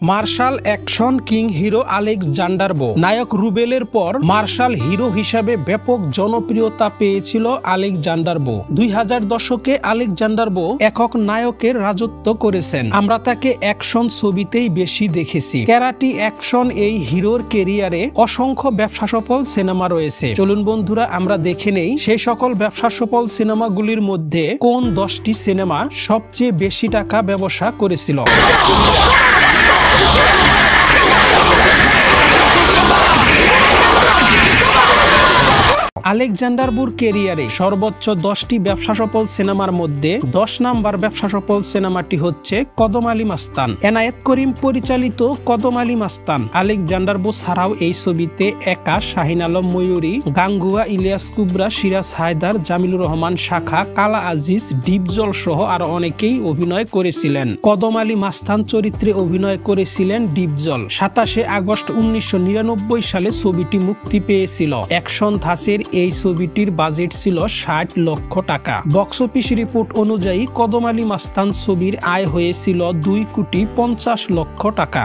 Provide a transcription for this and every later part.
Martial action king hero Alexander Bo. নায়ক রুবেলের পর মার্শাল হিরো হিসাবে ব্যাপক জনপ্রিয়তা পেয়েছিল আলেকজান্ডার-বো। 2000 দশকে আলেকজান্ডার-বো একক নায়কের রাজত্ব করেছেন। আমরা তাকে অ্যাকশন ছবিতেই বেশি দেখেছি। ক্যারাটি অ্যাকশন এই হিরোর কেরিয়ারে অসংখ্য ব্যবসাসফল সিনেমা রয়েছে। চলুন বন্ধুরা আমরা দেখে নেই সেই সকল ব্যবসাসফল সিনেমাগুলির মধ্যে কোন 10টি সিনেমা সবচেয়ে বেশি টাকা ব্যবসা করেছিল। আলেকজান্ডার-বোর কেরিয়ারে সর্বোচ্চ 10টি ব্যবসাসফল সিনেমার মধ্যে 10 নাম্বার ব্যবসাসফল সিনেমাটি হচ্ছে কদম আলী মাস্তান। এনায়েত করিম পরিচালিত কদম আলী মাস্তান। আলেকজান্ডার-বো ছাড়াও এই ছবিতে একা, শাহিন আলম ময়ূরী, গাঙ্গুয়া, ইলিয়াস কুবরা, সিরাজ হায়দার, জামিলুর রহমান শাখা, কালা আজিজ, ডিপজল সহ আরো অনেকেই অভিনয় করেছিলেন। কদম আলী মাস্তান চরিত্রে অভিনয় করেছিলেন ডিপজল। 27 আগস্ট 1999 সালে ছবিটি মুক্তি পেয়েছিল। অ্যাকশন ধাঁচের এই ছবিটির বাজেট ছিল 60 লক্ষ টাকা। বক্স অফিস রিপোর্ট অনুযায়ী কদম আলী মাস্তান ছবির আয় হয়েছিল 2,50,00,000 টাকা।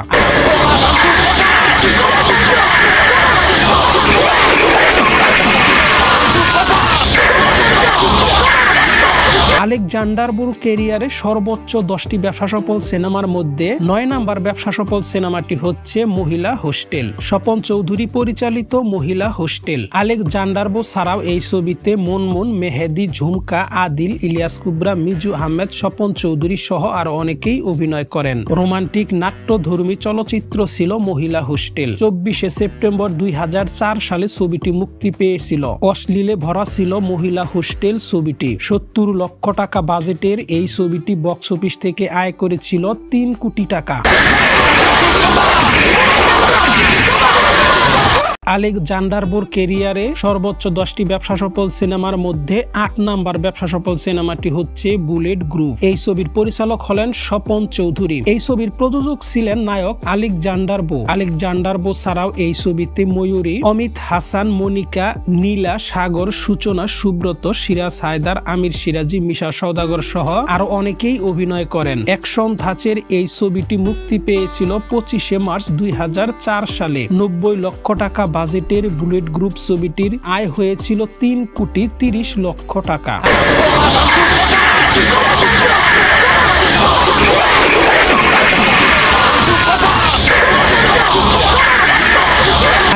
আলেকজান্ডার-বোর কেরিয়ারে সর্বোচ্চ 10টি ব্যবসাসফল সিনেমার মধ্যে 9 নাম্বার ব্যবসাসফল সিনেমাটি হচ্ছে মহিলা হোস্টেল। স্বপন চৌধুরী পরিচালিত মহিলা হোস্টেল। আলেকজান্ডার-বো ছাড়াও এই ছবিতে মুনমুন, মেহেদি, ঝুমকা, আদিল, ইলিয়াস কুবরা, মিজু আহমেদ, স্বপন চৌধুরী সহ আরো অনেকেই অভিনয় করেন। রোমান্টিক নাট্যধর্মী চলচ্চিত্র ছিল মহিলা হোস্টেল। 24 সেপ্টেম্বর 2004 সালে ছবিটি মুক্তি পেয়েছিল। অশ্লীলে ভরা ছিল মহিলা হোস্টেল ছবিটি। 70 লক্ষ টাকা বাজেটের এই ছবিটি বক্স অফিস থেকে আয় করেছিল 3 কোটি টাকা। আলেকজান্ডার-বোর কেরিয়ারে সর্বোচ্চ 10টি ব্যবসাসফল সিনেমার মধ্যে 8 নাম্বার ব্যবসাসফল সিনেমাটি হচ্ছে বুলেট গ্রুপ। এই ছবির পরিচালক হলেন স্বপন চৌধুরী। এই ছবির প্রযোজক ছিলেন নায়ক আলেকজান্ডার-বো। আলেকজান্ডার-বো ছাড়াও এই ছবিতে ময়ূরী, অমিত হাসান, মনিকা, নীলা, সাগর, সূচনা, সুব্রত, সিরাজ হায়দার, আমির সিরাজি, মিশা সওদাগর সহ আরো অনেকেই অভিনয় করেন। অ্যাকশন ধাঁচের এই ছবিটি মুক্তি পেয়েছিল 25 মার্চ 2004 সালে। 90 লক্ষ টাকা বাজেটের বুলেট গ্রুপ ছবিটির আয় হয়েছিল 3,30,00,000 টাকা।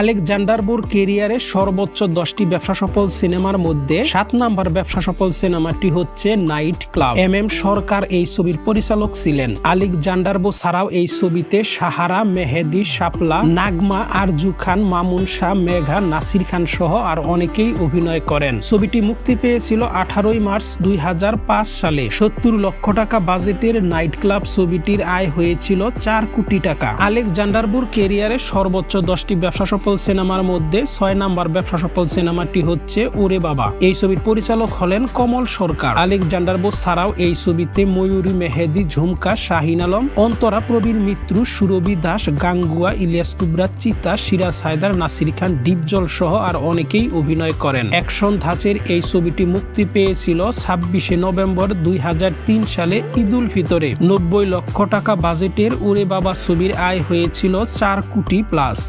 আলেকজান্ডার-বোর কেরিয়ারে সর্বোচ্চ 10টি ব্যবসাসফল সিনেমার মধ্যে 7 নাম্বার ব্যবসাসফল সিনেমাটি হচ্ছে নাইট ক্লাব। MM সরকার এই ছবির পরিচালক ছিলেন। আলেকজান্ডার-বো ছাড়াও এই ছবিতে সাহারা, মেহেদি, শাপলা, নাগমা, আরজু খান, মামুন শাহ, মেঘা, নাসির খান সহ আর অনেকেই অভিনয় করেন। ছবিটি মুক্তি পেয়েছিল 18 মার্চ 2005 সালে। 70 লক্ষ টাকা বাজেটের নাইট ক্লাব ছবিটির আয় হয়েছিল 4 কোটি টাকা। আলেকজান্ডার-বোর কেরিয়ারে সর্বোচ্চ 10টি ব্যবসাসফল সিনেমার মধ্যে 6 নাম্বার ব্যবসাসফল সিনেমাটি হচ্ছে ওরে বাবা। এই ছবির পরিচালক হলেন কমল সরকার। আলেকজান্ডার-বো ছাড়াও এই ছবিতে ময়ূরী, মেহেদি, ঝুমকা, শাহিন আলম, অন্তরা, প্রবীর মিত্র, সুরভি দাস, গাঙ্গুয়া, ইলিয়াস কুবরা, চিতা, সিরাজ হায়দার, নাসির খান, ডিপজল সহ আর অনেকেই অভিনয় করেন। অ্যাকশন ধাঁচের এই ছবিটি মুক্তি পেয়েছিল 26 নভেম্বর 2003 সালে ঈদুল ফিতরে। 90 লক্ষ টাকা বাজেটের ওরে বাবা ছবির আয় হয়েছিল 4 কোটি প্লাস।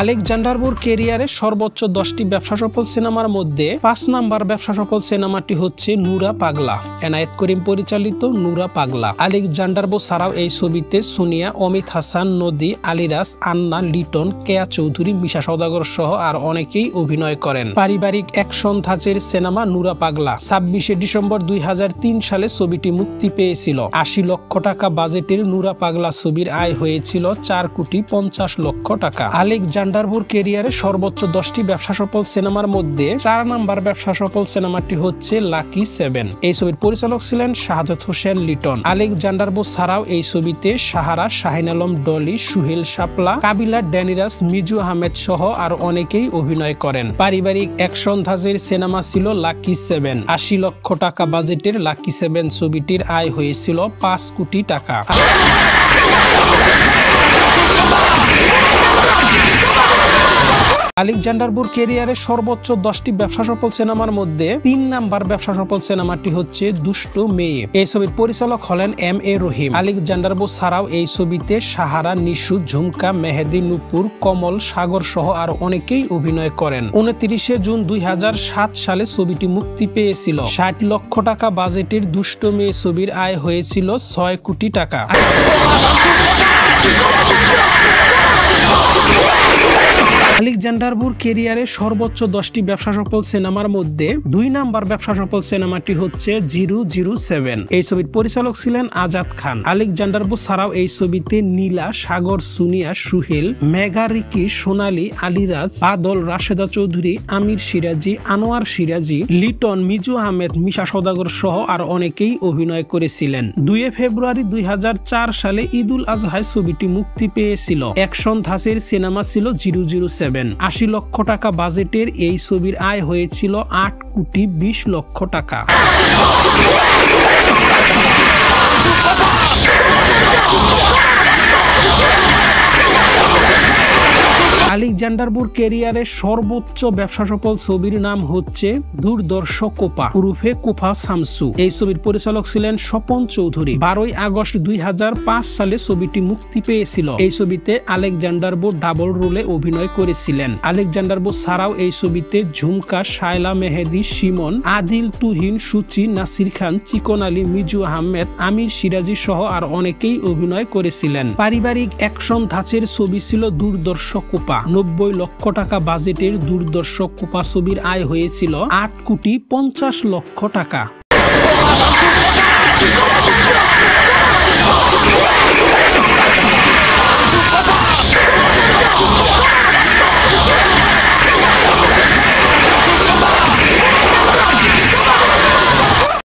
আলেকজান্ডার-বোর কেরিয়ারে সর্বোচ্চ 10টি ব্যবসাসফল সিনেমার মধ্যে 5 নাম্বার ব্যবসাসফল সিনেমাটি হচ্ছে নুরা পাগলা। এনায়েত করিম পরিচালিত নুরা পাগলা। আলেকজান্ডার-বো ছাড়াও এই ছবিতে সোনিয়া, অমিত হাসান, নদী, আলিরাজ, আন্না, লিটন, কেয়া চৌধুরী, মিশা সওদাগর সহ আর অনেকেই অভিনয় করেন। পারিবারিক অ্যাকশন ধাঁচের সিনেমা নুরা পাগলা। 26 ডিসেম্বর 2003 সালে ছবিটি মুক্তি পেয়েছিল। 80 লক্ষ টাকা বাজেটের নুরা পাগলা ছবির আয় হয়েছিল 4,50,00,000 টাকা। আলেকজান্ডার-বোর কেরিয়ারে সর্বোচ্চ 10টি ব্যবসাসফল সিনেমার মধ্যে 4 নাম্বার ব্যবসাসফল সিনেমাটি হচ্ছে লাকি 7। এই ছবির পরিচালক ছিলেন শাহাদাত হোসেন লিটন। আলেকজান্ডার-বো ছাড়াও এই ছবিতে সাহারা, শাহিন আলম, ডলি, সুহেল শাপলা, কাবিলা, ড্যানিরাস, মিজু আহমেদ সহ আর অনেকেই অভিনয় করেন। পারিবারিক অ্যাকশন ধাঁচের সিনেমা ছিল লাকি 7। 80 লক্ষ টাকা বাজেটের লাকি 7 ছবিটির আয় হয়েছিল 5 কোটি টাকা। আলেকজান্ডার বুর ক্যারিয়ারে সর্বোচ্চ 10টি ব্যবসা সফল সিনেমার মধ্যে 3 নাম্বার ব্যবসা সফল সিনেমাটি হচ্ছে দুষ্ট মেয়ে। এই ছবির পরিচালক হলেন এম.এ. রহিম। আলেকজান্ডার বুর ছাড়াও এই ছবিতে সাহারা, নিশু, ঝুমকা, মেহেদি, নুপুর, কমল, সাগর সহ আর অনেকেই অভিনয় করেন। 29 জুন 2007 সালে ছবিটি মুক্তি পেয়েছিল। 60 লক্ষ টাকা বাজেটের দুষ্ট মেয়ে ছবির আয় হয়েছিল 6 কোটি টাকা। আলেকজান্ডার বুর ক্যারিয়ারে সর্বোচ্চ 10টি ব্যবসা সফল সিনেমার মধ্যে 2 নাম্বার ব্যবসা সফল সিনেমাটি হচ্ছে 007। এই ছবির পরিচালক ছিলেন আজাদ খান। আলেকজান্ডার বুর ছাড়াও এই ছবিতে নীলা, সাগর, সুনিয়া, সুহেল, মেঘা, রিকি, সোনালী, আলিরাজ, বাদল, রাশেদা চৌধুরী, আমির সিরাজি, আনোয়ার সিরাজি, লিটন, মিজু আহমেদ, মিশা সওদাগর সহ আর অনেকেই অভিনয় করেছিলেন। 2 ফেব্রুয়ারি 2004 সালে ঈদুল আজহায় ছবিটি মুক্তি পেয়েছিল। অ্যাকশন ধাঁচের সিনেমা ছিল 007। 80 লক্ষ টাকা বাজেটের এই ছবির আয় হয়েছিল 8 কোটি 20 লক্ষ টাকা। আলেকজান্ডার বুর ক্যারিয়ারে সর্বোচ্চ ব্যবসা সফল ছবির নাম হচ্ছে দুর্দর্শ কোপা উরুফে কোপা শামসু। এই ছবির পরিচালক ছিলেন স্বপন চৌধুরী। 12 আগস্ট 2005 সালে ছবিটি মুক্তি পেয়েছিল। এই ছবিতে আলেকজান্ডার বুর ডাবল রোলে অভিনয় করেছিলেন। আলেকজান্ডার বুর ছাড়াও এই ছবিতে ঝুমকা, শায়লা, মেহেদি, সিমন, আদিল, তুহিন, সুচি, নাসির খান, চিকন আলী, মিজু আহমেদ, আমির সিরাজি সহ আর অনেকেই অভিনয় করেছিলেন। পারিবারিক অ্যাকশন ধাঁচের ছবি ছিল দুর্দর্শ কোপা। 90 লক্ষ টাকা বাজেটের দুর্দর্শ কোপা ছবির আয় হয়েছিল 8 কোটি 50 লক্ষ টাকা।